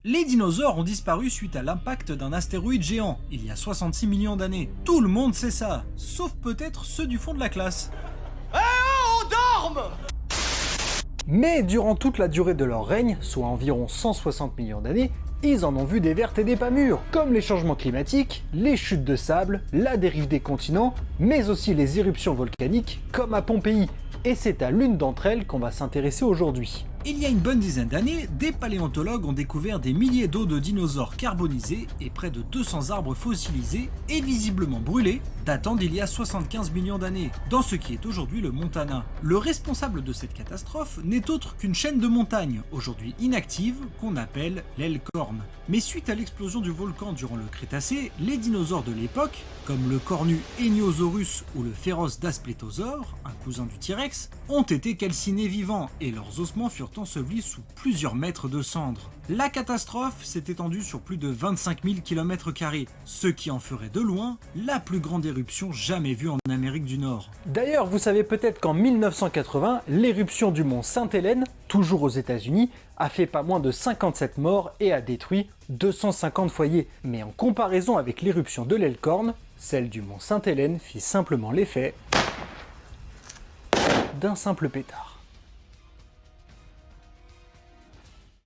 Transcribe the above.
Les dinosaures ont disparu suite à l'impact d'un astéroïde géant, il y a 66 millions d'années. Tout le monde sait ça, sauf peut-être ceux du fond de la classe. Mais durant toute la durée de leur règne, soit environ 160 millions d'années, ils en ont vu des vertes et des pas mûres, comme les changements climatiques, les chutes de sable, la dérive des continents, mais aussi les éruptions volcaniques, comme à Pompéi. Et c'est à l'une d'entre elles qu'on va s'intéresser aujourd'hui. Il y a une bonne dizaine d'années, des paléontologues ont découvert des milliers d'os de dinosaures carbonisés et près de 200 arbres fossilisés et visiblement brûlés, datant d'il y a 75 millions d'années, dans ce qui est aujourd'hui le Montana. Le responsable de cette catastrophe n'est autre qu'une chaîne de montagnes, aujourd'hui inactive, qu'on appelle l'Elkhorn. Mais suite à l'explosion du volcan durant le Crétacé, les dinosaures de l'époque, comme le cornu Eniosaurus ou le féroce Dasplétosaure, un cousin du T-Rex, ont été calcinés vivants et leurs ossements furent ensevelis sous plusieurs mètres de cendres. La catastrophe s'est étendue sur plus de 25 000 km², ce qui en ferait de loin la plus grande éruption jamais vue en Amérique du Nord. D'ailleurs, vous savez peut-être qu'en 1980, l'éruption du mont Sainte-Hélène, toujours aux États-Unis, a fait pas moins de 57 morts et a détruit 250 foyers. Mais en comparaison avec l'éruption de l'Elkhorn, celle du mont Sainte-Hélène fit simplement l'effet d'un simple pétard.